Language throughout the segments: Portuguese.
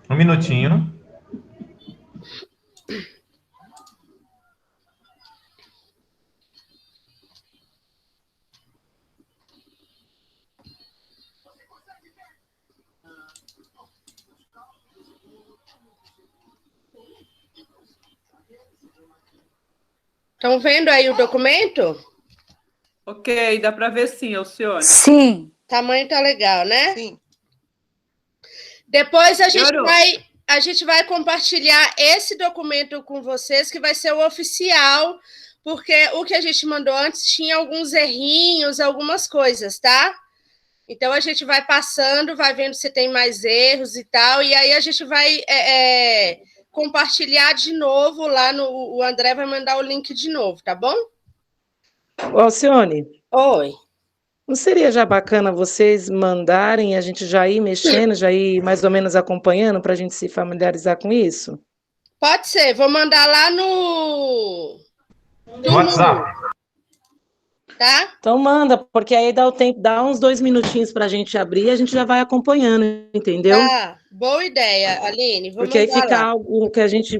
Um minutinho. Estão vendo aí o documento? Ok, dá para ver sim, Alcione. Sim. O tamanho tá legal, né? Sim. Depois a gente vai compartilhar esse documento com vocês, que vai ser o oficial, porque o que a gente mandou antes tinha alguns errinhos, algumas coisas, tá? Então a gente vai passando, vai vendo se tem mais erros e tal, e aí a gente vai compartilhar de novo lá no... O André vai mandar o link de novo, tá bom? Ô, Alcione. Oi. Não seria já bacana vocês mandarem, a gente já ir mexendo, já ir mais ou menos acompanhando, para a gente se familiarizar com isso? Pode ser, vou mandar lá no WhatsApp. Tá? Então manda, porque aí dá o tempo, dá uns 2 minutinhos para a gente abrir e a gente já vai acompanhando, entendeu? Tá, boa ideia, Aline. Vou porque aí mandar fica lá. algo que a gente...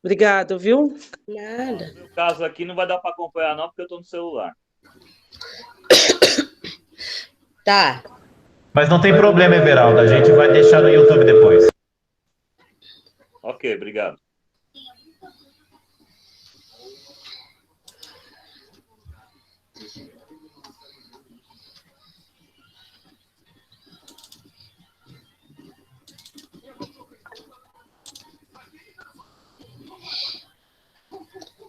Obrigado, viu? Nada. No caso aqui não vai dar para acompanhar não, porque eu estou no celular. Tá. Mas não tem problema, Everaldo. A gente vai deixar no YouTube depois. Ok, obrigado.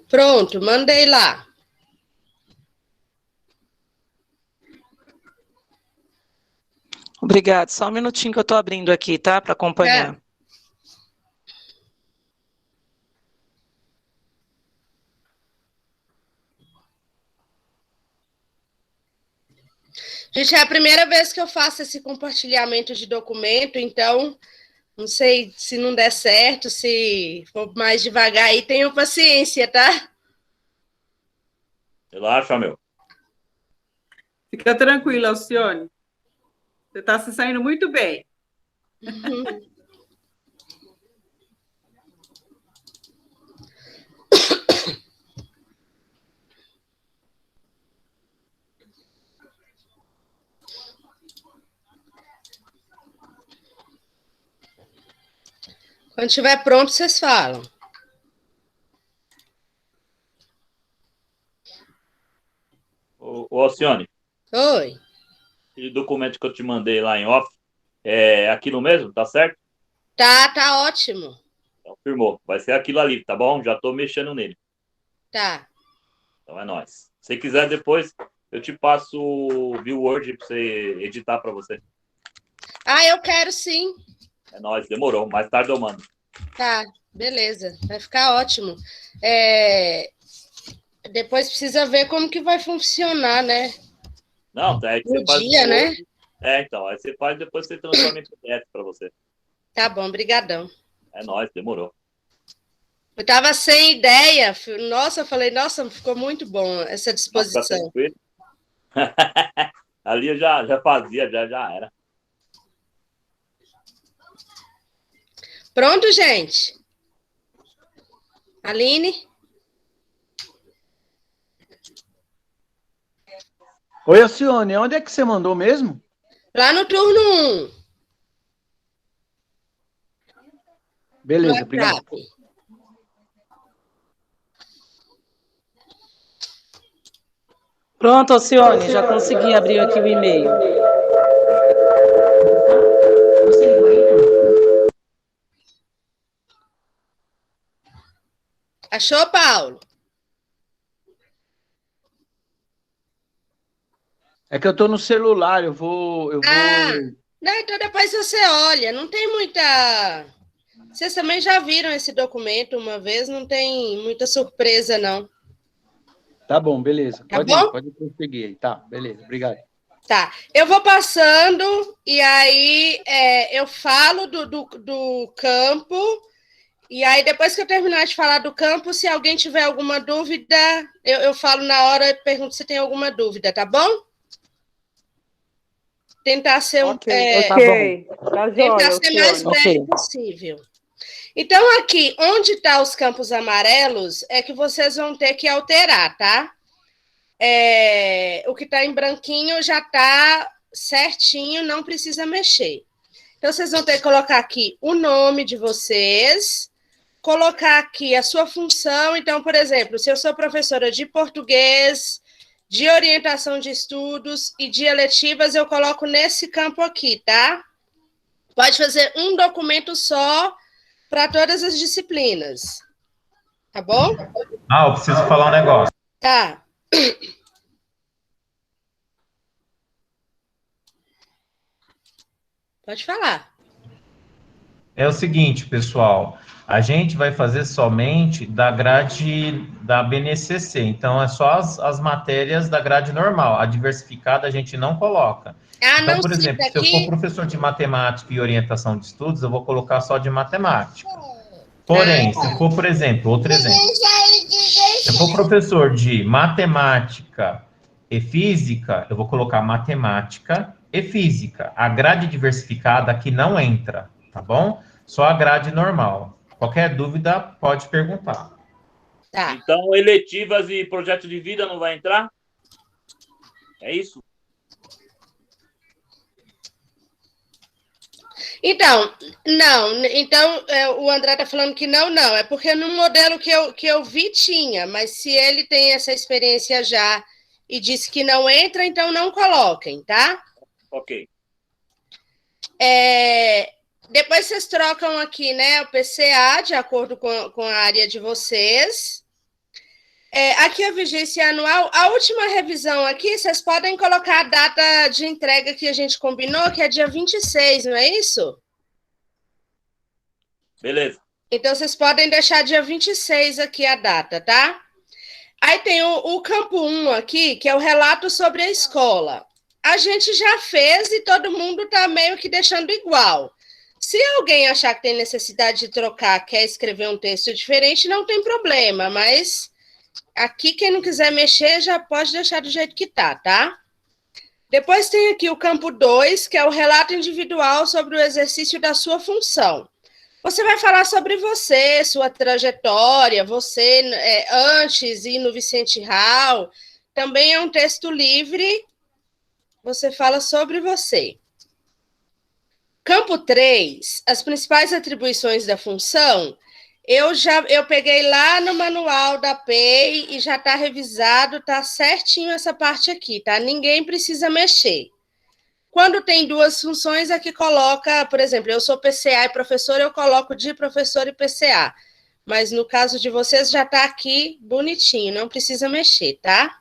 Pronto, mandei lá. Obrigado. Só um minutinho que eu estou abrindo aqui, tá? Para acompanhar. É. Gente, é a primeira vez que eu faço esse compartilhamento de documento, então não sei se não der certo, se for mais devagar aí, tenham paciência, tá? Relaxa, meu. Fica tranquila, Alcione. Você está se saindo muito bem. Quando estiver pronto, vocês falam. Ô, Alcione. Oi. Aquele documento que eu te mandei lá em off, é aquilo mesmo? Tá certo? Tá ótimo. Então, firmou. Vai ser aquilo ali, tá bom? Já tô mexendo nele. Tá. Então é nóis. Se quiser depois, eu te passo o View Word para você editar para você. Ah, eu quero sim. É nóis, demorou. Mais tarde eu mando. Tá, beleza. Vai ficar ótimo. Depois precisa ver como que vai funcionar, né? Não, é que você faz dia, né? Então. Aí você faz, depois você transforma em PDF para você. Tá bom, brigadão. É nóis, demorou. Eu tava sem ideia. Nossa, eu falei, nossa, ficou muito bom essa disposição. Ali eu já fazia, já era. Pronto, gente? Aline? Oi, Alcione, onde é que você mandou mesmo? Lá no turno 1. Beleza, obrigado. Pronto, Alcione, já consegui abrir aqui o e-mail. Achou, Paulo? É que eu tô no celular, eu vou... Não, então depois você olha, não tem muita... Vocês também já viram esse documento uma vez, não tem muita surpresa, não. Tá bom, beleza. Tá Pode bom? ir, pode prosseguir aí. Tá, beleza, obrigado. Tá, eu vou passando e aí eu falo do campo e aí depois que eu terminar de falar do campo, se alguém tiver alguma dúvida, eu falo na hora e pergunto se tem alguma dúvida, tá bom? tentar ser Tá Ok, tá tentar jóia, ser mais Alcione. breve Ok. possível. Então, aqui, onde estão os campos amarelos, é que vocês vão ter que alterar, tá? O que está em branquinho já está certinho, não precisa mexer. Então, vocês vão ter que colocar aqui o nome de vocês, colocar aqui a sua função. Então, por exemplo, se eu sou professora de português, de orientação de estudos e de eletivas, eu coloco nesse campo aqui, tá? Pode fazer um documento só para todas as disciplinas. Tá bom? Ah, eu preciso falar um negócio. Tá. Pode falar. É o seguinte, pessoal, a gente vai fazer somente da grade da BNCC, então é só as matérias da grade normal, a diversificada a gente não coloca. Ah, Então, não por exemplo, cita se eu for aqui. professor de matemática e orientação de estudos, eu vou colocar só de matemática. Porém, se eu for, por exemplo, outro exemplo, se eu for professor de matemática e física, eu vou colocar matemática e física. A grade diversificada aqui não entra, tá bom? Só a grade normal. Qualquer dúvida, pode perguntar. Tá. Então, eletivas e projeto de vida não vai entrar? É isso? Então, não. Então, o André está falando que não. É porque no modelo que eu vi tinha, mas se ele tem essa experiência já e disse que não entra, então não coloquem, tá? Ok. Depois vocês trocam aqui, né, o PCA, de acordo com a área de vocês. Aqui a vigência anual, a última revisão aqui, vocês podem colocar a data de entrega que a gente combinou, que é dia 26, não é isso? Beleza. Então, vocês podem deixar dia 26 aqui a data, tá? Aí tem o campo 1 aqui, que é o relato sobre a escola. A gente já fez e todo mundo está meio que deixando igual. Se alguém achar que tem necessidade de trocar, quer escrever um texto diferente, não tem problema, mas aqui quem não quiser mexer já pode deixar do jeito que tá? Depois tem aqui o campo 2, que é o relato individual sobre o exercício da sua função. Você vai falar sobre você, sua trajetória, você antes de ir no Vicente Hall. Também é um texto livre, você fala sobre você. Campo 3, as principais atribuições da função, eu peguei lá no manual da PEI e já está revisado, está certinho essa parte aqui, tá? Ninguém precisa mexer. Quando tem duas funções, aqui coloca, por exemplo, eu sou PCA e professor, eu coloco de professor e PCA. Mas no caso de vocês, já está aqui bonitinho, não precisa mexer, tá?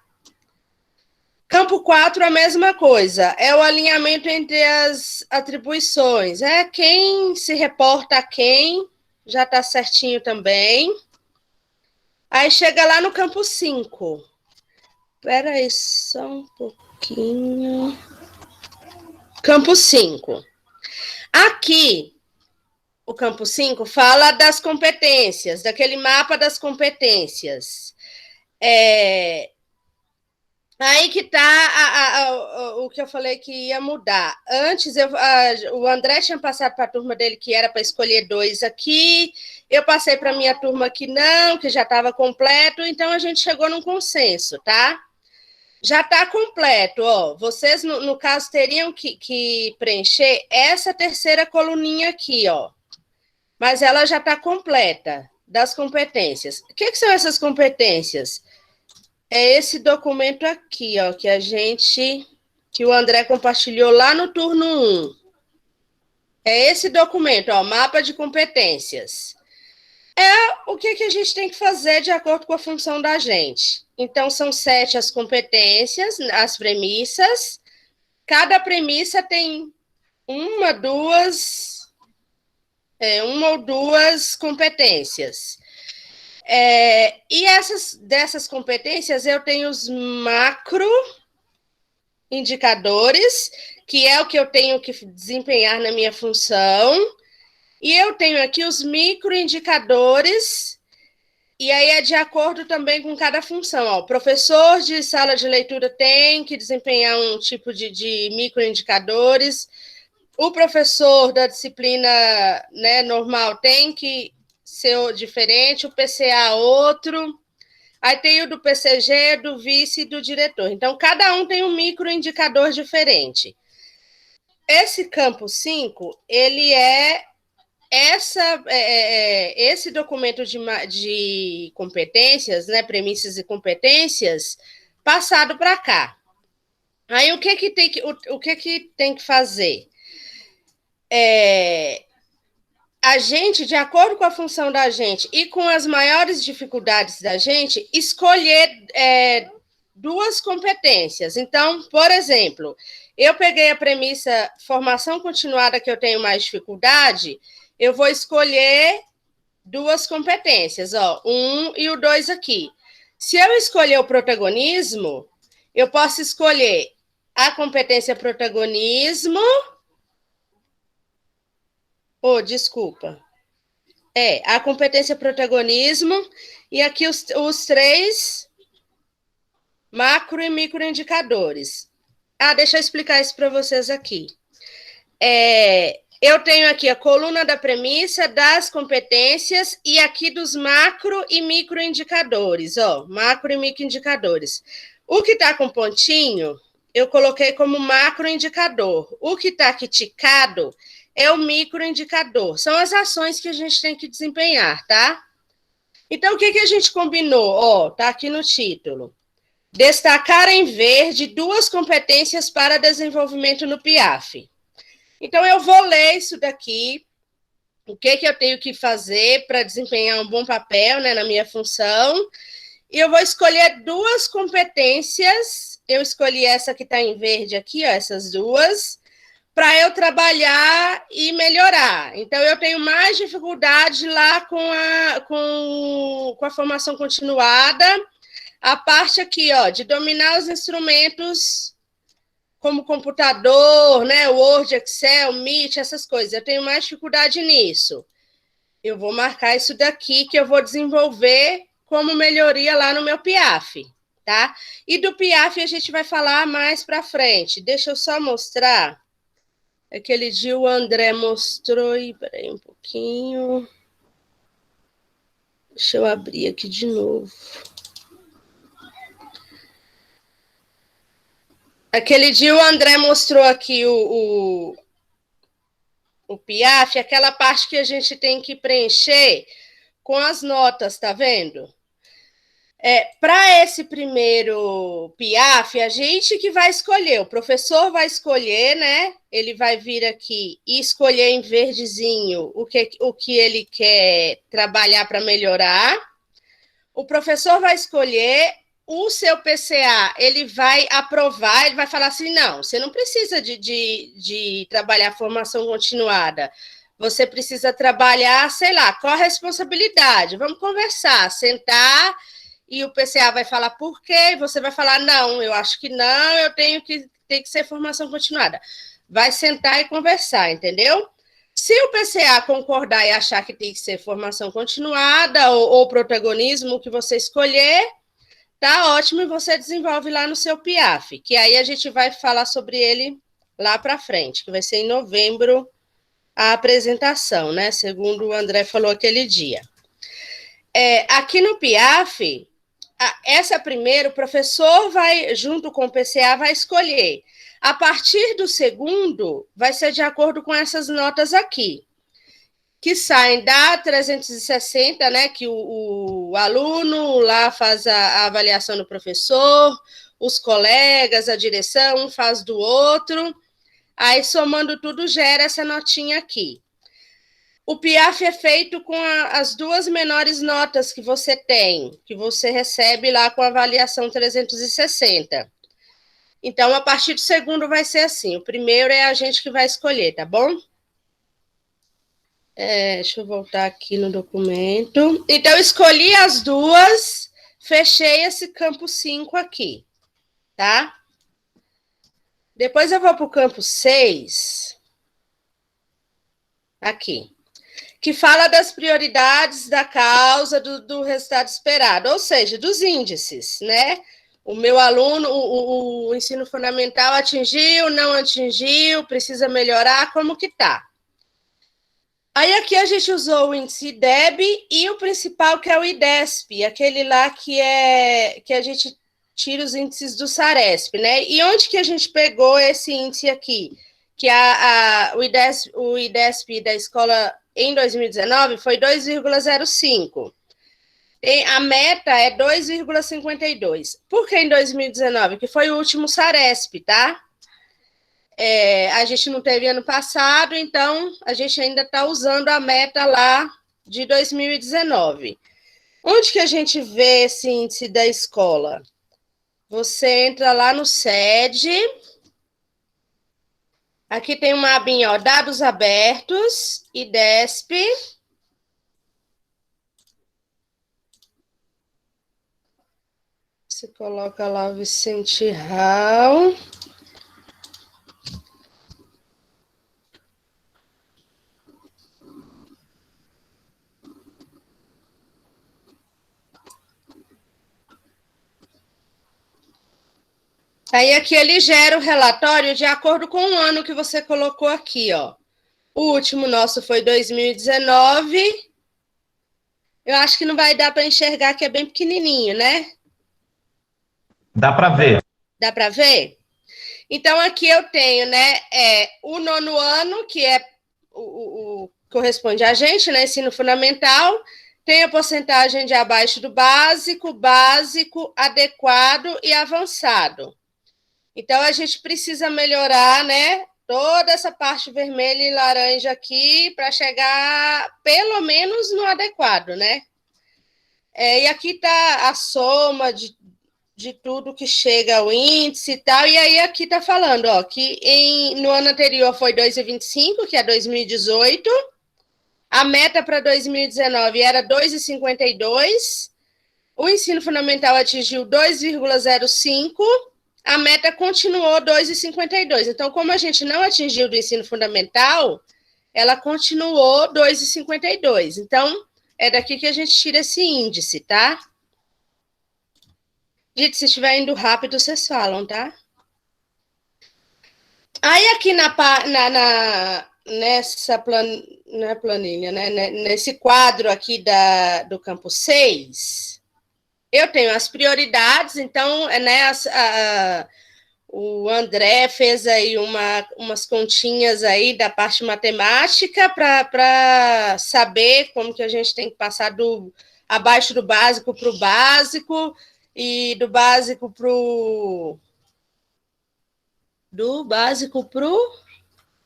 Campo 4, a mesma coisa. É o alinhamento entre as atribuições. Quem se reporta a quem, já está certinho também. Aí chega lá no campo 5. Espera aí só um pouquinho. Campo 5. Aqui, o campo 5 fala das competências, daquele mapa das competências. Aí que está o que eu falei que ia mudar. Antes, o André tinha passado para a turma dele que era para escolher 2 aqui, eu passei para a minha turma que não, que já estava completo, então a gente chegou num consenso, tá? Já está completo, ó. Vocês, no caso, teriam que preencher essa terceira coluninha aqui, ó. Mas ela já está completa, das competências. O que são essas competências? É esse documento aqui, ó, que o André compartilhou lá no turno 1. É esse documento, ó, mapa de competências. O que a gente tem que fazer de acordo com a função da gente. Então, são 7 as competências, as premissas. Cada premissa tem uma ou duas competências. E dessas competências, eu tenho os macro indicadores, que é o que eu tenho que desempenhar na minha função. E eu tenho aqui os microindicadores, E aí é de acordo também com cada função. Ó, o professor de sala de leitura tem que desempenhar um tipo de microindicadores. O professor da disciplina, né, normal tem que ser diferente, o PCA outro. Aí tem o do PCG, do vice e do diretor. Então, cada um tem um microindicador diferente. Esse campo 5, ele é esse documento de competências, né, premissas e competências, passado para cá. Aí o que tem que fazer? A gente, de acordo com a função da gente e com as maiores dificuldades da gente, escolher duas competências. Então, por exemplo, eu peguei a premissa formação continuada que eu tenho mais dificuldade, eu vou escolher duas competências, ó, 1 e o 2 aqui. Se eu escolher o protagonismo, eu posso escolher a competência protagonismo. Desculpa. A competência protagonismo e aqui os 3 macro e microindicadores. Deixa eu explicar isso para vocês aqui. Eu tenho aqui a coluna da premissa, das competências e aqui dos macro e microindicadores, ó, macro e microindicadores. O que está com pontinho, eu coloquei como macroindicador. O que está aqui ticado é o microindicador. São as ações que a gente tem que desempenhar, tá? Então, o que a gente combinou? Ó, tá aqui no título. Destacar em verde 2 competências para desenvolvimento no PIAF. Então, eu vou ler isso daqui, o que eu tenho que fazer para desempenhar um bom papel, né, na minha função, e eu vou escolher 2 competências, eu escolhi essa que está em verde aqui, ó, essas 2, para eu trabalhar e melhorar. Então, eu tenho mais dificuldade lá com a formação continuada, a parte aqui, ó, de dominar os instrumentos como computador, né, Word, Excel, Meet, essas coisas. Eu tenho mais dificuldade nisso. Eu vou marcar isso daqui que eu vou desenvolver como melhoria lá no meu PIAF, tá? E do PIAF a gente vai falar mais para frente. Deixa eu só mostrar. Aquele dia o André mostrou. Peraí um pouquinho. Deixa eu abrir aqui de novo. Aquele dia o André mostrou aqui o PIAF, aquela parte que a gente tem que preencher com as notas, tá vendo? Para esse primeiro PIAF, a gente que vai escolher, o professor vai escolher, né? Ele vai vir aqui e escolher em verdezinho o que ele quer trabalhar para melhorar. O professor vai escolher. O seu PCA, ele vai aprovar, ele vai falar assim, não, você não precisa de trabalhar formação continuada, você precisa trabalhar, sei lá, corresponsabilidade, vamos conversar, sentar, e o PCA vai falar por quê, e você vai falar, não, eu acho que não, eu tem que ser formação continuada. Vai sentar e conversar, entendeu? Se o PCA concordar e achar que tem que ser formação continuada, ou protagonismo, o que você escolher, tá ótimo, e você desenvolve lá no seu PIAF, que aí a gente vai falar sobre ele lá para frente, que vai ser em novembro a apresentação, né? Segundo o André falou aquele dia. Aqui no PIAF, essa primeira, o professor vai, junto com o PCA, vai escolher. A partir do segundo, vai ser de acordo com essas notas aqui, que saem da 360, né, que o aluno lá faz a avaliação do professor, os colegas, a direção, um faz do outro, aí somando tudo gera essa notinha aqui. O PIAF é feito com as 2 menores notas que você tem, que você recebe lá com a avaliação 360. Então, a partir do segundo vai ser assim, o primeiro é a gente que vai escolher, tá bom? Deixa eu voltar aqui no documento. Então, eu escolhi as 2, fechei esse campo 5 aqui, tá? Depois eu vou para o campo 6. Aqui. que fala das prioridades da causa do resultado esperado, ou seja, dos índices, né? O meu aluno, o ensino fundamental atingiu, não atingiu, precisa melhorar, como que tá? Aí aqui a gente usou o índice IDEB e o principal, que é o IDESP, aquele lá que a gente tira os índices do SARESP, né? E onde que a gente pegou esse índice aqui? Que o IDESP da escola em 2019 foi 2,05. A meta é 2,52. Por que em 2019? Que foi o último SARESP, tá? A gente não teve ano passado, então a gente ainda está usando a meta lá de 2019. Onde que a gente vê esse índice da escola? Você entra lá no SED. Aqui tem uma abinha, ó, dados abertos, IDESP. Você coloca lá o Vicente Raul. Aí aqui ele gera o relatório de acordo com o ano que você colocou aqui, ó. O último nosso foi 2019. Eu acho que não vai dar para enxergar, que é bem pequenininho, né? Dá para ver. Dá para ver? Então, aqui eu tenho, né, o nono ano, que é o corresponde a gente, né, ensino fundamental, tem a porcentagem de abaixo do básico, básico, adequado e avançado. Então, a gente precisa melhorar, né, toda essa parte vermelha e laranja aqui para chegar, pelo menos, no adequado, né? E aqui está a soma de tudo que chega ao índice e tal, e aí aqui está falando, ó, que no ano anterior foi 2,25, que é 2018, a meta para 2019 era 2,52, o ensino fundamental atingiu 2,05, a meta continuou 2,52. Então, como a gente não atingiu do ensino fundamental, ela continuou 2,52. Então, é daqui que a gente tira esse índice, tá? Gente, se estiver indo rápido, vocês falam, tá? Aí, aqui nessa planilha, né? Nesse quadro aqui do campo 6... eu tenho as prioridades, então, né, o André fez aí umas continhas aí da parte matemática para saber como que a gente tem que passar abaixo do básico para o básico e do básico para o...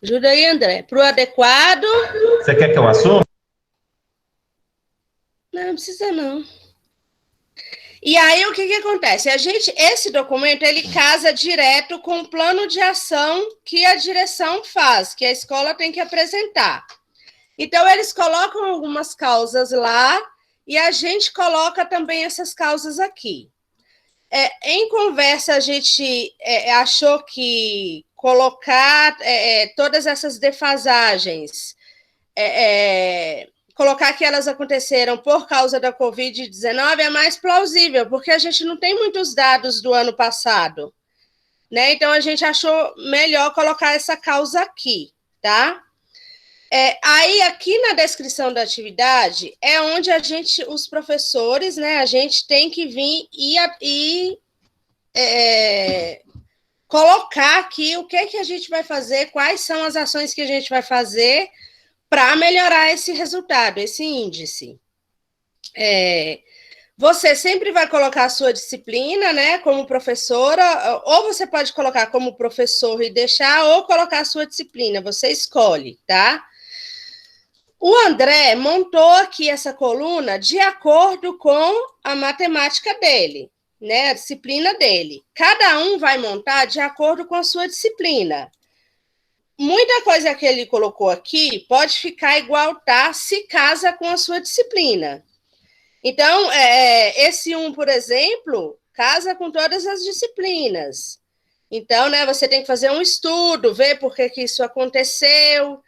Ajuda aí, André. Para o adequado... Você quer que eu assuma? Não precisa, não. E aí, o que acontece? Esse documento, ele casa direto com o plano de ação que a direção faz, que a escola tem que apresentar. Então, eles colocam algumas causas lá e a gente coloca também essas causas aqui. Em conversa, a gente achou que colocar todas essas defasagens, colocar que elas aconteceram por causa da Covid-19 é mais plausível, porque a gente não tem muitos dados do ano passado, né? Então, a gente achou melhor colocar essa causa aqui, tá? Aí, aqui na descrição da atividade, é onde os professores, né, a gente tem que vir e colocar aqui o que a gente vai fazer, quais são as ações que a gente vai fazer para melhorar esse resultado, esse índice. Você sempre vai colocar a sua disciplina, né, como professora, ou você pode colocar como professor e deixar, ou colocar a sua disciplina, você escolhe, tá? O André montou aqui essa coluna de acordo com a matemática dele, né, a disciplina dele. Cada um vai montar de acordo com a sua disciplina. Muita coisa que ele colocou aqui pode ficar igual, tá? Se casa com a sua disciplina. Então, esse por exemplo, casa com todas as disciplinas. Então, né, você tem que fazer um estudo, ver por que isso aconteceu.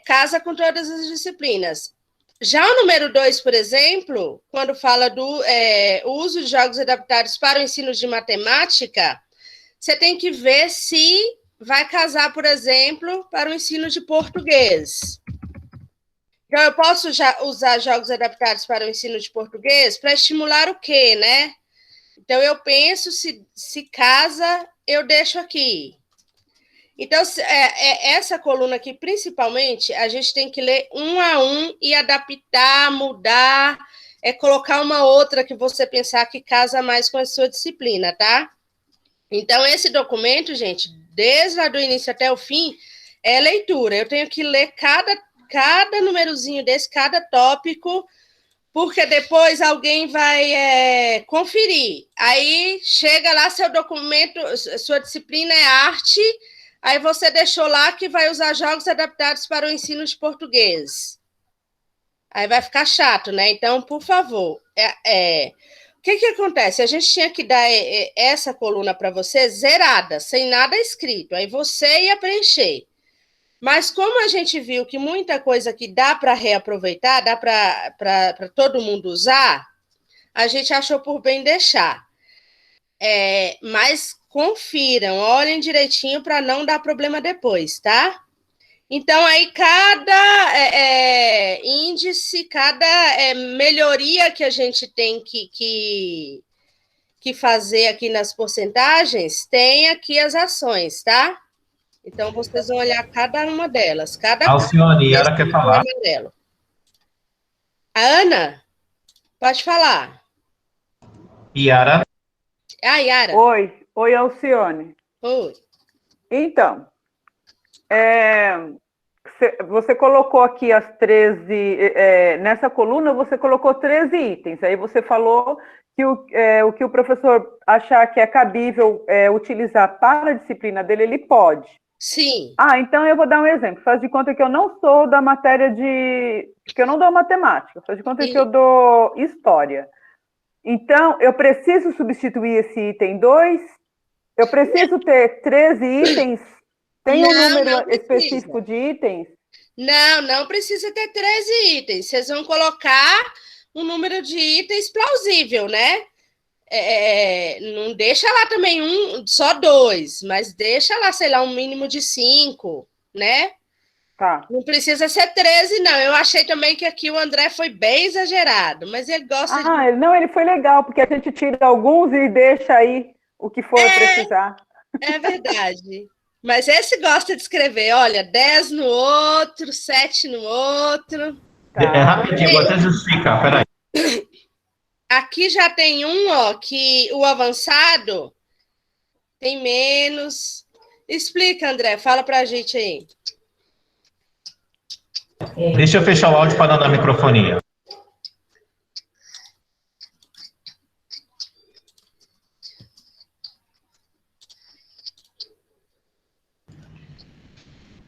casa com todas as disciplinas. Já o número 2, por exemplo, quando fala do uso de jogos adaptados para o ensino de matemática, você tem que ver se vai casar, por exemplo, para o ensino de português. Então, eu posso usar jogos adaptados para o ensino de português para estimular o quê, né? Então, eu penso, se casa, eu deixo aqui. Então, essa coluna aqui, principalmente, a gente tem que ler um a um e adaptar, mudar, colocar uma outra que você pensar que casa mais com a sua disciplina, tá? Então, esse documento, gente, desde lá do início até o fim, é leitura. Eu tenho que ler cada númerozinho desse, cada tópico, porque depois alguém vai conferir. Aí, chega lá, seu documento, sua disciplina é arte, aí você deixou lá que vai usar jogos adaptados para o ensino de português. Aí vai ficar chato, né? Então, por favor, o que acontece? A gente tinha que dar essa coluna para você zerada, sem nada escrito. Aí você ia preencher. Mas como a gente viu que muita coisa que dá para reaproveitar, dá para todo mundo usar, a gente achou por bem deixar. Mas confiram, olhem direitinho para não dar problema depois, tá? Então, aí, cada índice, cada melhoria que a gente tem que fazer aqui nas porcentagens, tem aqui as ações, tá? Então, vocês vão olhar cada uma delas. Alcione, Yara quer falar. A Ana? Pode falar. Yara. Yara. Oi, Alcione. Oi. Então, você colocou aqui as 13, nessa coluna você colocou 13 itens, aí você falou que o que o professor achar que é cabível utilizar para a disciplina dele, ele pode. Sim. Então eu vou dar um exemplo, faz de conta que eu não sou da matéria que eu não dou matemática, faz de conta que eu dou história. Então, eu preciso substituir esse item 2, eu preciso ter 13 itens. Tem um número específico de itens? Não precisa ter 13 itens. Vocês vão colocar um número de itens plausível, né? Não deixa lá também só 2, mas deixa lá, sei lá, um mínimo de 5, né? Tá. Não precisa ser 13, não. Eu achei também que aqui o André foi bem exagerado, mas ele gosta de... Não, ele foi legal, porque a gente tira alguns e deixa aí o que for precisar. É verdade. Mas esse gosta de escrever, olha, 10 no outro, 7 no outro. Tá. Rapidinho, vou até justificar, peraí. Aqui já tem que o avançado tem menos. Explica, André, fala pra gente aí. Deixa eu fechar o áudio para não dar microfonia.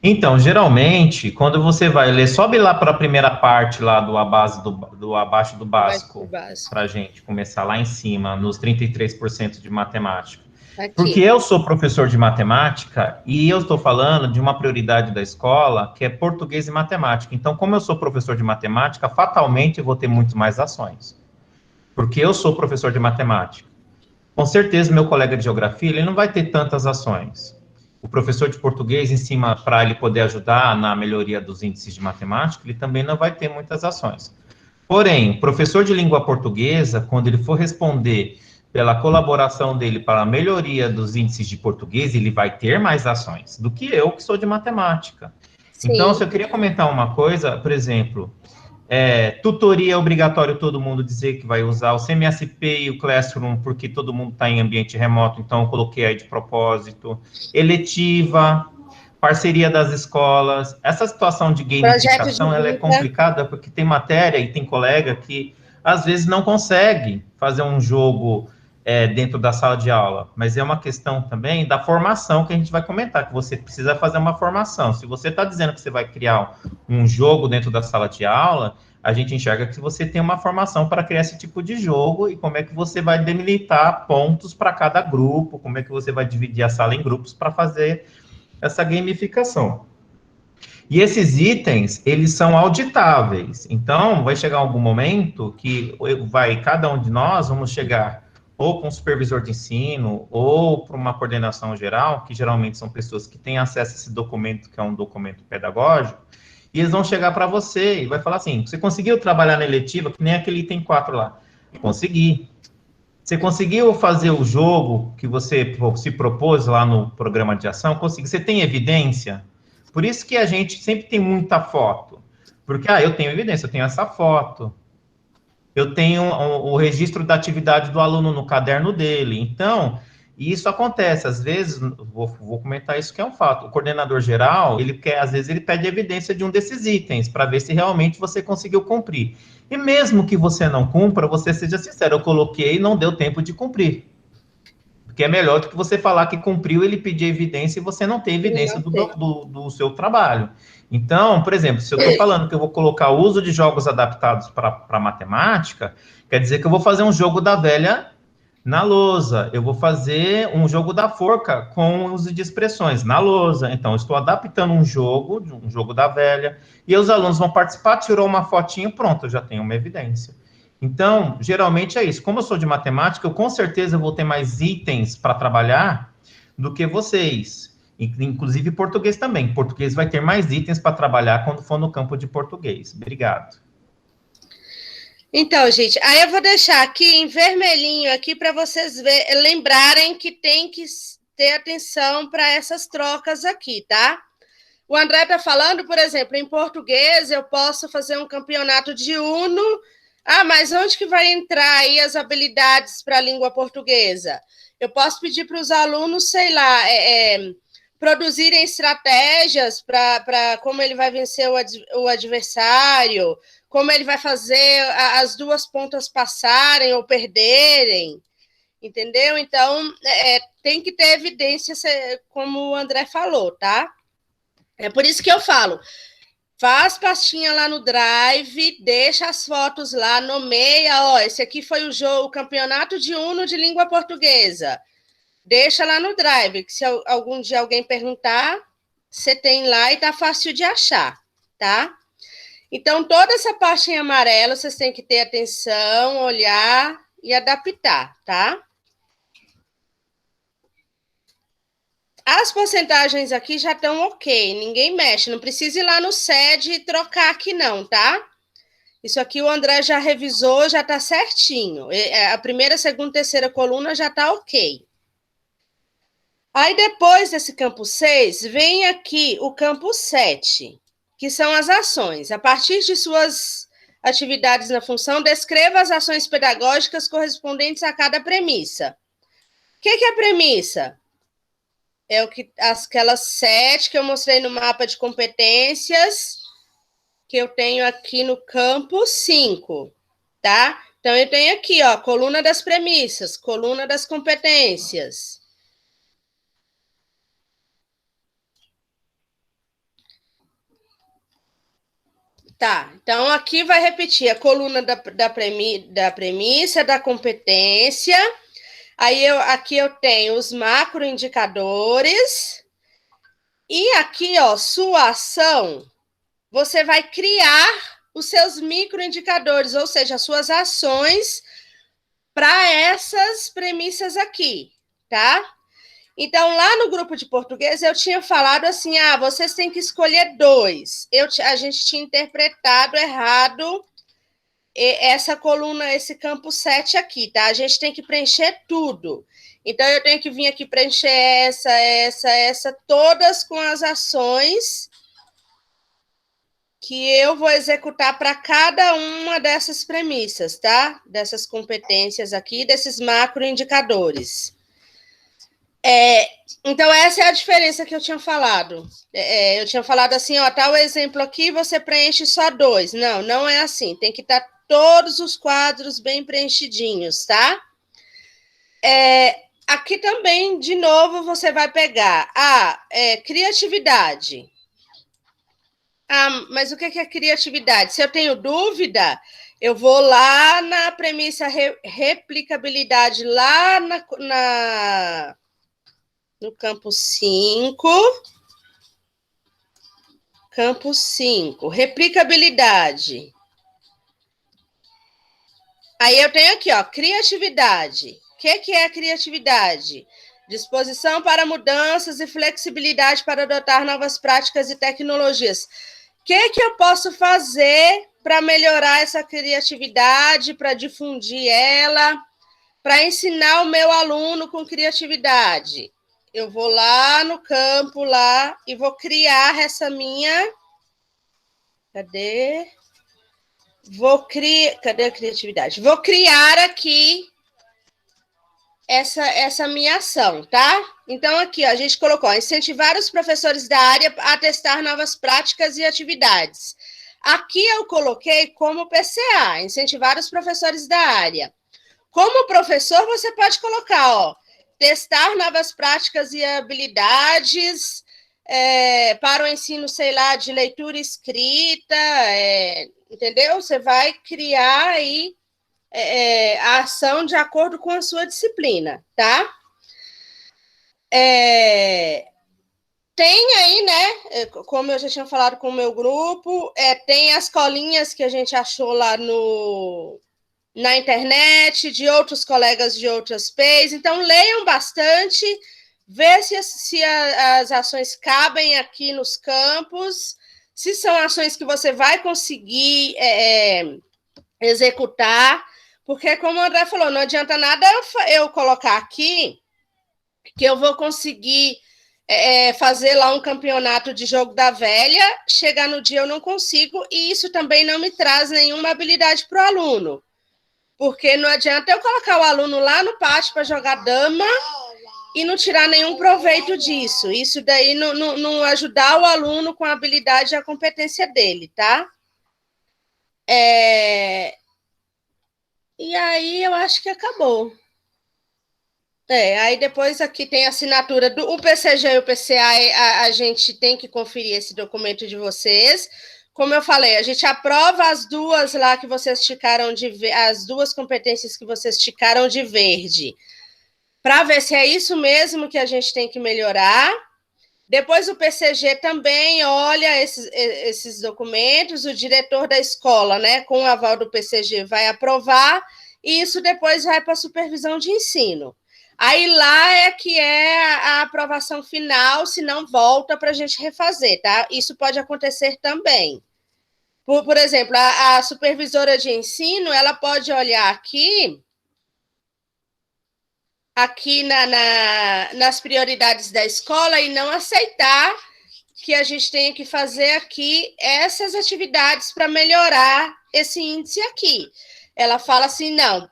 Então, geralmente, quando você vai ler, sobe lá para a primeira parte lá do abaixo do básico, para a gente começar lá em cima, nos 33% de matemática. Aqui. Porque eu sou professor de matemática e eu estou falando de uma prioridade da escola, que é português e matemática. Então, como eu sou professor de matemática, fatalmente eu vou ter muito mais ações. Porque eu sou professor de matemática. Com certeza, meu colega de geografia, ele não vai ter tantas ações. O professor de português, em cima, para ele poder ajudar na melhoria dos índices de matemática, ele também não vai ter muitas ações. Porém, o professor de língua portuguesa, quando ele for responder pela colaboração dele para a melhoria dos índices de português, ele vai ter mais ações do que eu, que sou de matemática. Sim. Então, se eu queria comentar uma coisa, por exemplo, tutoria é obrigatório todo mundo dizer que vai usar o CMSP e o Classroom, porque todo mundo está em ambiente remoto, então eu coloquei aí de propósito. Eletiva, parceria das escolas. Essa situação de gamificação, ela é complicada, porque tem matéria e tem colega que, às vezes, não consegue fazer um jogo dentro da sala de aula, mas é uma questão também da formação que a gente vai comentar, que você precisa fazer uma formação. Se você está dizendo que você vai criar um jogo dentro da sala de aula, a gente enxerga que você tem uma formação para criar esse tipo de jogo e como é que você vai delimitar pontos para cada grupo, como é que você vai dividir a sala em grupos para fazer essa gamificação. E esses itens, eles são auditáveis. Então, vai chegar algum momento que cada um de nós vamos chegar ou com um supervisor de ensino, ou para uma coordenação geral, que geralmente são pessoas que têm acesso a esse documento, que é um documento pedagógico, e eles vão chegar para você e vai falar assim, você conseguiu trabalhar na eletiva, que nem aquele item 4 lá? Consegui. Você conseguiu fazer o jogo que você se propôs lá no programa de ação? Consegui. Você tem evidência? Por isso que a gente sempre tem muita foto. Porque, eu tenho evidência, eu tenho essa foto. Eu tenho o registro da atividade do aluno no caderno dele. Então, isso acontece. Às vezes, vou comentar isso que é um fato. O coordenador geral, às vezes, ele pede evidência de um desses itens, para ver se realmente você conseguiu cumprir. E mesmo que você não cumpra, você seja sincero, eu coloquei e não deu tempo de cumprir. Porque é melhor do que você falar que cumpriu, ele pedir evidência e você não tem evidência do seu trabalho. Então, por exemplo, se eu estou falando que eu vou colocar o uso de jogos adaptados para matemática, quer dizer que eu vou fazer um jogo da velha na lousa. Eu vou fazer um jogo da forca com uso de expressões na lousa. Então, eu estou adaptando um jogo da velha, e os alunos vão participar, tirou uma fotinha, pronto, eu já tenho uma evidência. Então, geralmente é isso. Como eu sou de matemática, eu com certeza vou ter mais itens para trabalhar do que vocês. Inclusive português também. Português vai ter mais itens para trabalhar quando for no campo de português. Obrigado. Então, gente, aí eu vou deixar aqui em vermelhinho aqui para vocês lembrarem que tem que ter atenção para essas trocas aqui, tá? O André está falando, por exemplo, em português eu posso fazer um campeonato de Uno. Mas onde que vai entrar aí as habilidades para a língua portuguesa? Eu posso pedir para os alunos, sei lá, produzirem estratégias para como ele vai vencer o adversário, como ele vai fazer as duas pontas passarem ou perderem, entendeu? Então, tem que ter evidência, como o André falou, tá? É por isso que eu falo, faz pastinha lá no Drive, deixa as fotos lá, nomeia, esse aqui foi o campeonato de Uno de língua portuguesa. Deixa lá no Drive, que se algum dia alguém perguntar, você tem lá e tá fácil de achar, tá? Então, toda essa parte em amarelo, vocês têm que ter atenção, olhar e adaptar, tá? As porcentagens aqui já estão ok, ninguém mexe, não precisa ir lá no SED e trocar aqui não, tá? Isso aqui o André já revisou, já está certinho. A primeira, segunda, terceira coluna já está ok. Aí depois desse campo 6, vem aqui o campo 7, que são as ações. A partir de suas atividades na função, descreva as ações pedagógicas correspondentes a cada premissa. O que é a premissa? Aquelas 7 que eu mostrei no mapa de competências, que eu tenho aqui no campo 5, tá? Então, eu tenho aqui, coluna das premissas, coluna das competências. Tá, então aqui vai repetir a coluna da premissa, da competência. Aí, aqui eu tenho os macroindicadores. E aqui, sua ação, você vai criar os seus microindicadores, ou seja, as suas ações para essas premissas aqui, tá? Então, lá no grupo de português, eu tinha falado assim, vocês têm que escolher 2. A gente tinha interpretado errado essa coluna, esse campo 7 aqui, tá? A gente tem que preencher tudo. Então, eu tenho que vir aqui preencher essa, todas com as ações que eu vou executar para cada uma dessas premissas, tá? Dessas competências aqui, desses macroindicadores. Então, essa é a diferença que eu tinha falado. Eu tinha falado assim, tal exemplo aqui, você preenche só 2. Não, não é assim. Tem que estar todos os quadros bem preenchidinhos, tá? Aqui também, de novo, você vai pegar criatividade. Mas o que é criatividade? Se eu tenho dúvida, eu vou lá na premissa replicabilidade, lá no campo 5. Campo 5, replicabilidade. Aí eu tenho aqui, ó, criatividade. O que é criatividade? Disposição para mudanças e flexibilidade para adotar novas práticas e tecnologias. O que eu posso fazer para melhorar essa criatividade, para difundir ela, para ensinar o meu aluno com criatividade? Eu vou lá no campo lá e vou criar essa minha... Cadê a criatividade? Vou criar aqui essa minha ação, tá? Então, aqui, ó, a gente colocou, ó, incentivar os professores da área a testar novas práticas e atividades. Aqui eu coloquei como PCA, incentivar os professores da área. Como professor, você pode colocar, ó, testar novas práticas e habilidades para o ensino, sei lá, de leitura e escrita, entendeu? Você vai criar aí a ação de acordo com a sua disciplina, tá? Tem aí, né, como eu já tinha falado com o meu grupo, tem as colinhas que a gente achou lá na internet, de outros colegas de outras PEIs, então leiam bastante, vê se as ações cabem aqui nos campos, se são ações que você vai conseguir executar, porque, como o André falou, não adianta nada eu colocar aqui que eu vou conseguir fazer lá um campeonato de jogo da velha, chegar no dia eu não consigo, e isso também não me traz nenhuma habilidade para o aluno, porque não adianta eu colocar o aluno lá no pátio para jogar dama e não tirar nenhum proveito disso, isso daí não ajudar o aluno com a habilidade e a competência dele, tá? E aí eu acho que acabou. Aí depois aqui tem a assinatura do PCG e o PCA, a gente tem que conferir esse documento de vocês. Como eu falei, a gente aprova as duas lá que vocês ticaram as duas competências que vocês ticaram de verde, para ver se é isso mesmo que a gente tem que melhorar. Depois o PCG também olha esses documentos, o diretor da escola, né, com o aval do PCG, vai aprovar, e isso depois vai para a supervisão de ensino. Aí lá é que é a aprovação final, se não volta para a gente refazer, tá? Isso pode acontecer também. Por exemplo, a supervisora de ensino, ela pode olhar aqui nas prioridades da escola e não aceitar que a gente tenha que fazer aqui essas atividades para melhorar esse índice aqui. Ela fala assim, não,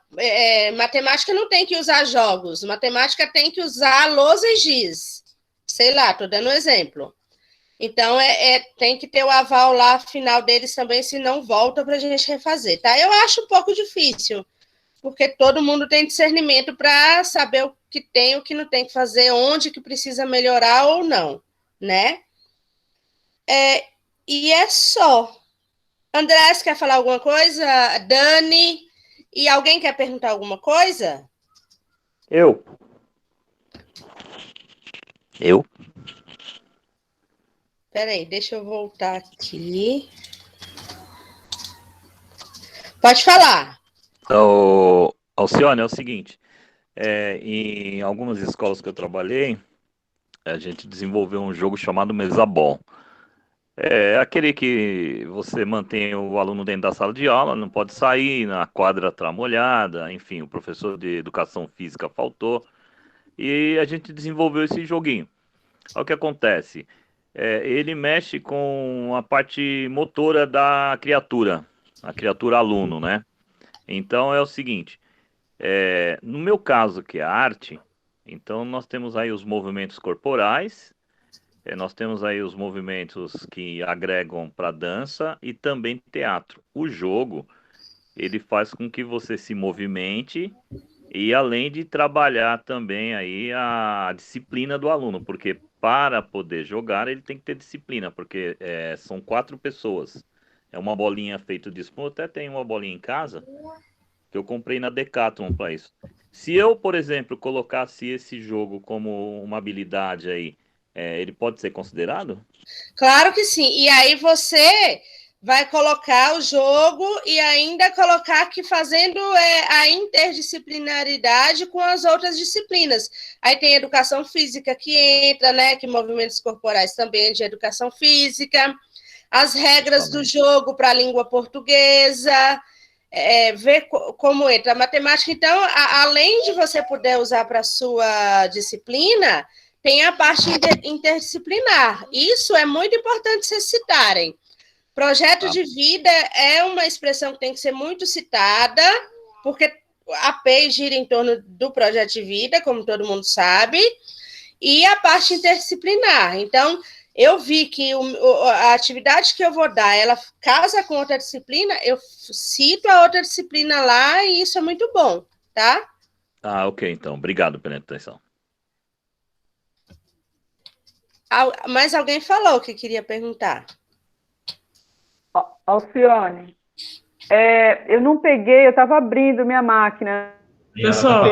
matemática não tem que usar jogos, matemática tem que usar lousa e giz. Sei lá, estou dando um exemplo. Então, tem que ter o aval lá final deles também, senão volta para a gente refazer, tá? Eu acho um pouco difícil, porque todo mundo tem discernimento para saber o que tem, o que não tem que fazer, onde que precisa melhorar ou não, né? E é só. André, você quer falar alguma coisa? Dani? E alguém quer perguntar alguma coisa? Eu. Peraí, deixa eu voltar aqui. Pode falar. Alcione, é o seguinte, em algumas escolas que eu trabalhei, a gente desenvolveu um jogo chamado Mesabol. É aquele que você mantém o aluno dentro da sala de aula, não pode sair, na quadra tá molhada, enfim, o professor de educação física faltou, e a gente desenvolveu esse joguinho. Olha o que acontece, ele mexe com a parte motora da criatura, a criatura aluno, né? Então é o seguinte, no meu caso, que é a arte, então nós temos aí os movimentos corporais, nós temos aí os movimentos que agregam para dança e também teatro. O jogo, ele faz com que você se movimente e além de trabalhar também aí a disciplina do aluno, porque para poder jogar ele tem que ter disciplina, porque são 4 pessoas. É uma bolinha feita de espuma, até tem uma bolinha em casa que eu comprei na Decathlon para isso. Se eu, por exemplo, colocasse esse jogo como uma habilidade aí, ele pode ser considerado? Claro que sim. E aí você vai colocar o jogo e ainda colocar que fazendo a interdisciplinaridade com as outras disciplinas. Aí tem educação física que entra, né? Que movimentos corporais também é de educação física, as regras do jogo para a língua portuguesa, ver como entra a matemática. Então, além de você poder usar para a sua disciplina, tem a parte interdisciplinar. Isso é muito importante vocês citarem. Projeto de vida é uma expressão que tem que ser muito citada, porque a PEI gira em torno do projeto de vida, como todo mundo sabe, e a parte interdisciplinar. Então, eu vi que a atividade que eu vou dar, ela casa com outra disciplina, eu cito a outra disciplina lá, e isso é muito bom, tá? Ok, então. Obrigado pela atenção. Mais alguém falou que queria perguntar? Alcione, eu não peguei, eu estava abrindo minha máquina. Pessoal,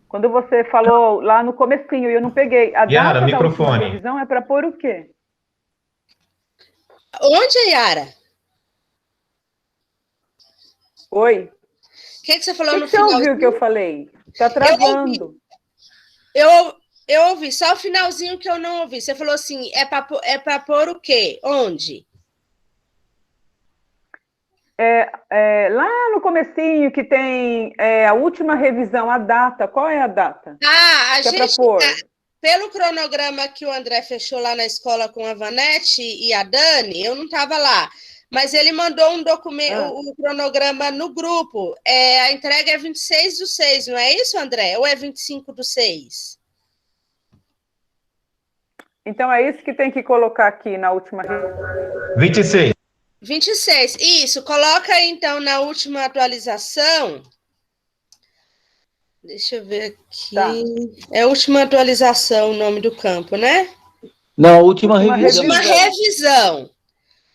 Quando você falou lá no comecinho, eu não peguei. A Yara, data da última microfone. revisão é para pôr o quê? Onde, Yara? Oi? O que você falou no Você final? ouviu o que eu falei? Está travando. Eu ouvi, só o finalzinho que eu não ouvi. Você falou assim, é para pôr o quê? Onde? Lá no comecinho que tem a última revisão, a data. Qual é a data? A que gente, pôr? pelo cronograma que o André fechou lá na escola com a Vanete e a Dani, eu não estava lá, mas ele mandou um documento, o cronograma no grupo. A entrega é 26/6, não é isso, André? Ou é 25/6? Então, é isso que tem que colocar aqui na última. 26. 26, isso. Coloca aí, então, na última atualização. Deixa eu ver aqui. Tá. É a última atualização o nome do campo, né? Não, última revisão. Última revisão.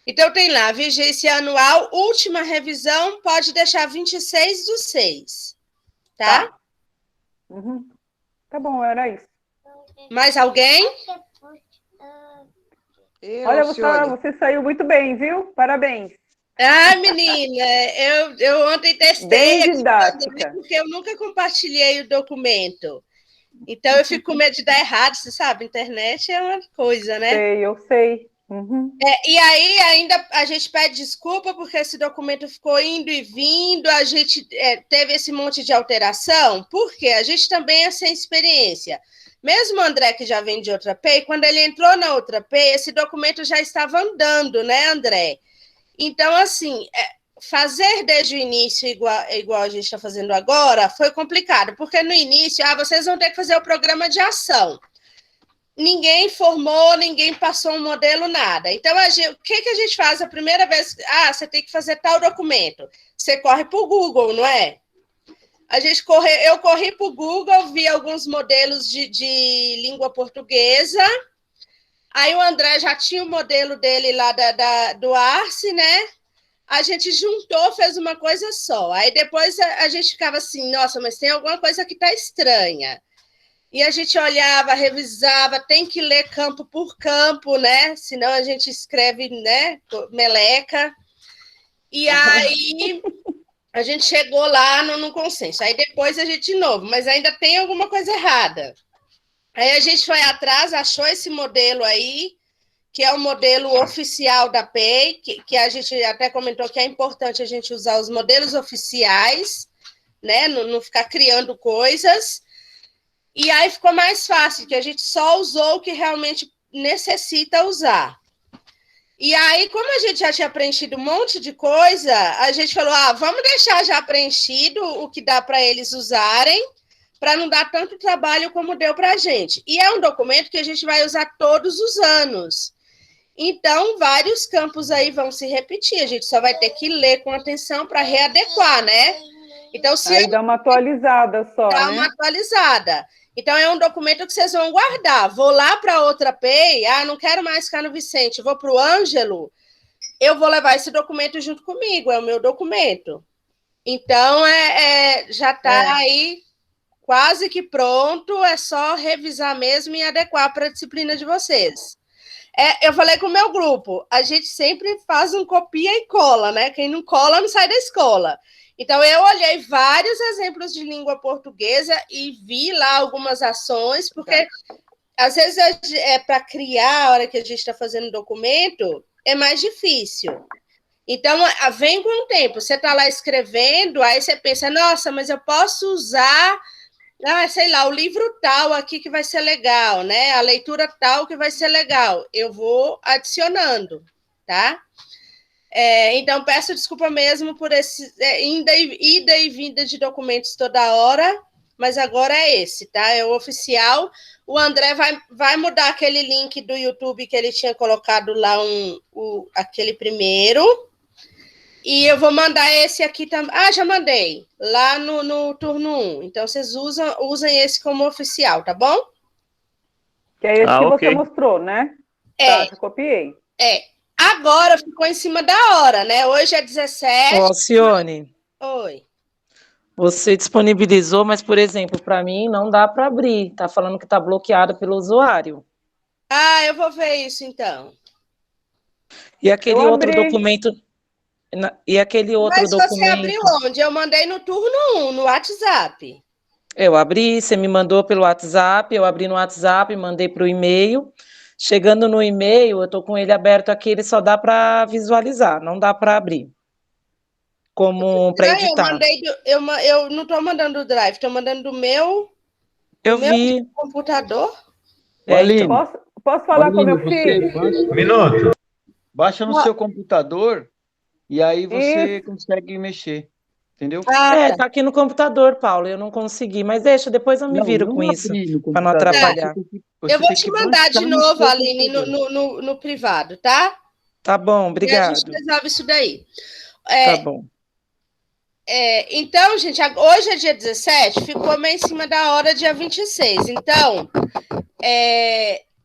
Então, tem lá, vigência anual, última revisão, pode deixar 26/6. Tá? Uhum. Tá bom, era isso. Mais alguém? Olha, você saiu muito bem, viu? Parabéns. Menina, eu ontem testei Bem aqui, didática. porque eu nunca compartilhei o documento. Então, eu fico com medo de dar errado, você sabe, internet é uma coisa, né? Eu sei. Uhum. E aí, ainda a gente pede desculpa, porque esse documento ficou indo e vindo, a gente teve esse monte de alteração, porque a gente também é sem experiência. Mesmo o André, que já vem de outra PEI, quando ele entrou na outra PEI, esse documento já estava andando, né, André? Então, assim, fazer desde o início igual a gente está fazendo agora foi complicado, porque no início, vocês vão ter que fazer o programa de ação. Ninguém formou, ninguém passou um modelo, nada. Então, o que a gente faz a primeira vez? Você tem que fazer tal documento. Você corre para o Google, não é? Eu corri para o Google, vi alguns modelos de língua portuguesa. Aí o André já tinha o modelo dele lá do Arce, né? A gente juntou, fez uma coisa só. Aí depois a gente ficava assim, nossa, mas tem alguma coisa que está estranha. E a gente olhava, revisava, tem que ler campo por campo, né? Senão a gente escreve, né, meleca. E aí a gente chegou lá no consenso. Aí depois a gente de novo, mas ainda tem alguma coisa errada. Aí a gente foi atrás, achou esse modelo aí, que é o modelo oficial da PEI, que a gente até comentou que é importante a gente usar os modelos oficiais, né? Não ficar criando coisas. E aí ficou mais fácil, que a gente só usou o que realmente necessita usar. E aí, como a gente já tinha preenchido um monte de coisa, a gente falou, vamos deixar já preenchido o que dá para eles usarem, para não dar tanto trabalho como deu para a gente. E é um documento que a gente vai usar todos os anos. Então, vários campos aí vão se repetir, a gente só vai ter que ler com atenção para readequar, né? Então, se aí dá uma atualizada só, dá uma atualizada. Então, é um documento que vocês vão guardar. Vou lá para outra PEI, não quero mais ficar no Vicente, vou para o Ângelo, eu vou levar esse documento junto comigo, é o meu documento. Então, já está aí quase que pronto, é só revisar mesmo e adequar para a disciplina de vocês. Eu falei com o meu grupo, a gente sempre faz um copia e cola, né? Quem não cola não sai da escola. Então, eu olhei vários exemplos de língua portuguesa e vi lá algumas ações, porque às vezes para criar, a hora que a gente está fazendo documento, é mais difícil. Então, vem com o tempo. Você está lá escrevendo, aí você pensa, nossa, mas eu posso usar, sei lá, o livro tal aqui que vai ser legal, né? A leitura tal que vai ser legal. Eu vou adicionando, tá? Então, peço desculpa mesmo por esse ida e vinda de documentos toda hora, mas agora é esse, tá? É o oficial. O André vai mudar aquele link do YouTube que ele tinha colocado lá, aquele primeiro. E eu vou mandar esse aqui também. Já mandei. Lá no turno 1. Então, vocês usem esse como oficial, tá bom? Que é esse que você mostrou, né? Tá, eu copiei. Agora ficou em cima da hora, né? Hoje é 17. Alcione. Oi. Você disponibilizou, mas, por exemplo, para mim não dá para abrir. Tá falando que tá bloqueado pelo usuário. Eu vou ver isso, então. E aquele outro documento... E aquele outro documento... Mas você abriu onde? Eu mandei no turno 1, no WhatsApp. Eu abri, você me mandou pelo WhatsApp, eu abri no WhatsApp, mandei para o e-mail. Chegando no e-mail, eu estou com ele aberto aqui, ele só dá para visualizar, não dá para abrir. Como para editar. Eu não estou mandando do Drive, estou mandando do meu... Eu vi. Computador. Aline, posso falar com meu filho? Um minuto. Baixa no seu computador e aí você consegue mexer. Entendeu? Tá aqui no computador, Paulo, eu não consegui, mas deixa, depois eu me viro com isso, para não atrapalhar. Eu vou te mandar de novo, Aline, no privado, tá? Tá bom, obrigado. E a gente resolve isso daí. Tá bom. Então, gente, hoje é dia 17, ficou meio em cima da hora, dia 26. Então,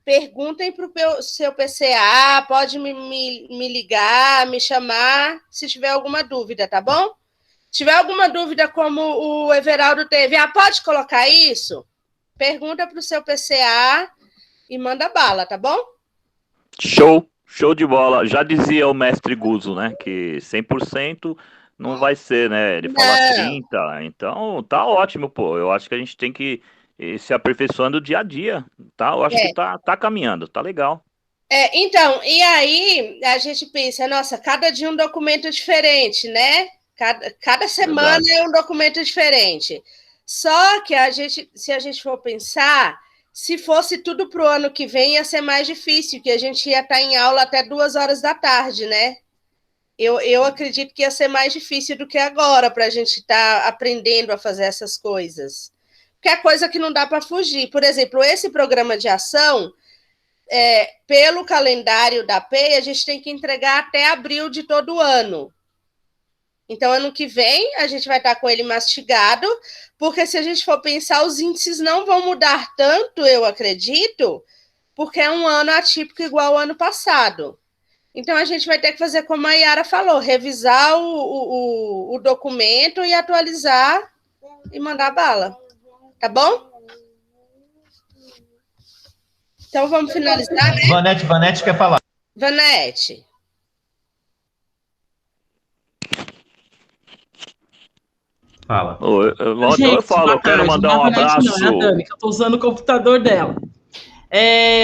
perguntem para o seu PCA, pode me ligar, me chamar, se tiver alguma dúvida, tá bom? Se tiver alguma dúvida, como o Everaldo teve, pode colocar isso? Pergunta para o seu PCA e manda bala, tá bom? Show de bola. Já dizia o mestre Guzo, né, que 100% não vai ser, né, ele fala 30%, então tá ótimo, pô. Eu acho que a gente tem que ir se aperfeiçoando dia a dia, tá? Eu acho que tá caminhando, tá legal. Então, e aí a gente pensa, nossa, cada dia um documento diferente, né? Cada semana é um documento diferente. Só que se a gente for pensar, se fosse tudo para o ano que vem, ia ser mais difícil, que a gente ia estar em aula até 2 da tarde, né? Eu acredito que ia ser mais difícil do que agora, para a gente estar aprendendo a fazer essas coisas. Porque é coisa que não dá para fugir. Por exemplo, esse programa de ação, pelo calendário da PEI, a gente tem que entregar até abril de todo ano. Então, ano que vem, a gente vai estar com ele mastigado, porque se a gente for pensar, os índices não vão mudar tanto, eu acredito, porque é um ano atípico igual ao ano passado. Então, a gente vai ter que fazer como a Yara falou, revisar o documento e atualizar e mandar bala. Tá bom? Então, vamos finalizar, né? Vanete quer falar. Vanete. Fala. Eu falo, eu quero mandar um abraço. Não, é a Dani, que eu estou usando o computador dela.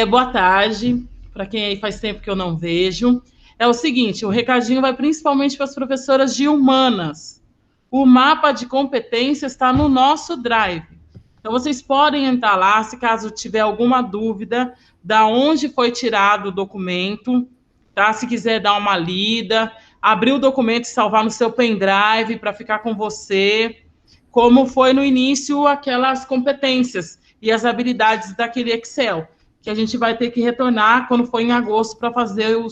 Boa tarde, para quem aí faz tempo que eu não vejo. É o seguinte, o recadinho vai principalmente para as professoras de humanas. O mapa de competência está no nosso Drive. Então, vocês podem entrar lá, se caso tiver alguma dúvida, da onde foi tirado o documento, tá? Se quiser dar uma lida, abrir o documento e salvar no seu pendrive para ficar com você, como foi no início aquelas competências e as habilidades daquele Excel, que a gente vai ter que retornar quando for em agosto para fazer o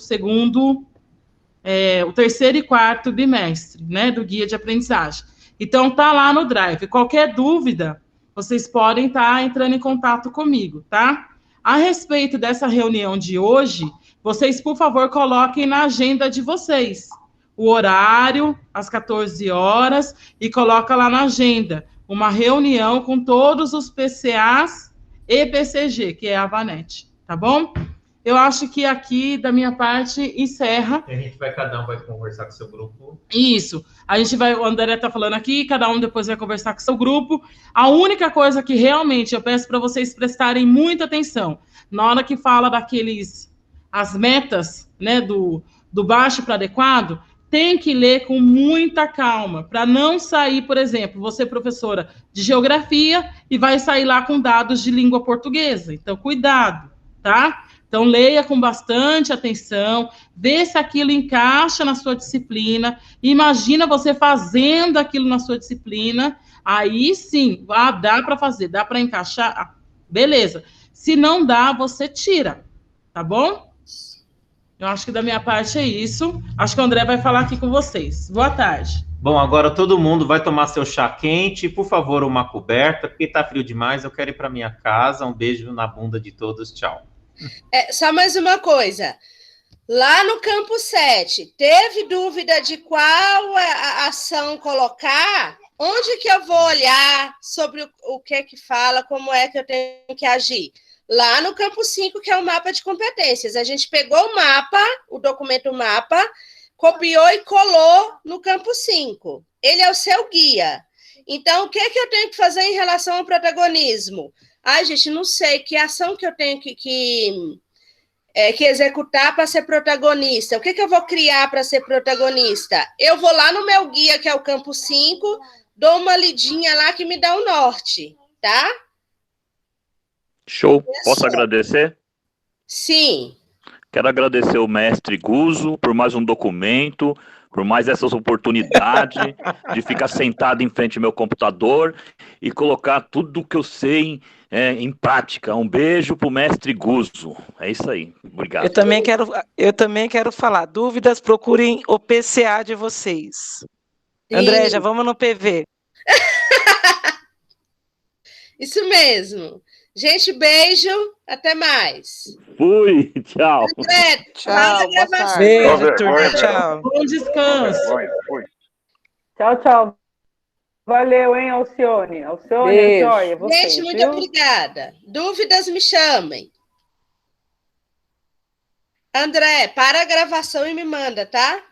terceiro e quarto bimestre, né, do guia de aprendizagem. Então, tá lá no Drive. Qualquer dúvida, vocês podem estar entrando em contato comigo, tá? A respeito dessa reunião de hoje, vocês, por favor, coloquem na agenda de vocês o horário, às 14 horas, e coloca lá na agenda, uma reunião com todos os PCAs e PCG, que é a VANET, tá bom? Eu acho que aqui, da minha parte, encerra. A gente vai, cada um vai conversar com o seu grupo. Isso. A gente vai, o André está falando aqui, cada um depois vai conversar com o seu grupo. A única coisa que realmente eu peço para vocês prestarem muita atenção, na hora que fala as metas, né, do baixo para adequado, tem que ler com muita calma, para não sair, por exemplo, você professora de geografia e vai sair lá com dados de língua portuguesa. Então, cuidado, tá? Então, leia com bastante atenção, vê se aquilo encaixa na sua disciplina, imagina você fazendo aquilo na sua disciplina, aí sim, dá para fazer, dá para encaixar, beleza. Se não dá, você tira, tá bom? Eu acho que da minha parte é isso. Acho que o André vai falar aqui com vocês. Boa tarde. Bom, agora todo mundo vai tomar seu chá quente, por favor, uma coberta, porque tá frio demais, eu quero ir para minha casa. Um beijo na bunda de todos, tchau. Só mais uma coisa. Lá no campo 7, teve dúvida de qual a ação colocar? Onde que eu vou olhar sobre o que fala, como é que eu tenho que agir? Lá no campo 5, que é o mapa de competências. A gente pegou o mapa, o documento mapa, copiou e colou no campo 5. Ele é o seu guia. Então, o que eu tenho que fazer em relação ao protagonismo? Ai, gente, não sei que ação que eu tenho que executar para ser protagonista. O que eu vou criar para ser protagonista? Eu vou lá no meu guia, que é o campo 5, dou uma lidinha lá que me dá o norte, tá? Show. Posso agradecer? Sim. Quero agradecer o mestre Guzo por mais um documento, por mais essas oportunidades de ficar sentado em frente ao meu computador e colocar tudo o que eu sei em prática. Um beijo pro mestre Guzo. É isso aí. Obrigado. Eu também quero falar. Dúvidas, procurem o PCA de vocês. Sim. André, já vamos no PV. Isso mesmo. Gente, beijo. Até mais. Fui. Tchau. André, tchau. Beijo, turma. Tchau. Bom descanso. Tchau, tchau. Valeu, hein, Alcione? Alcione, joia. Gente, muito obrigada. Dúvidas, me chamem. André, para a gravação e me manda, tá?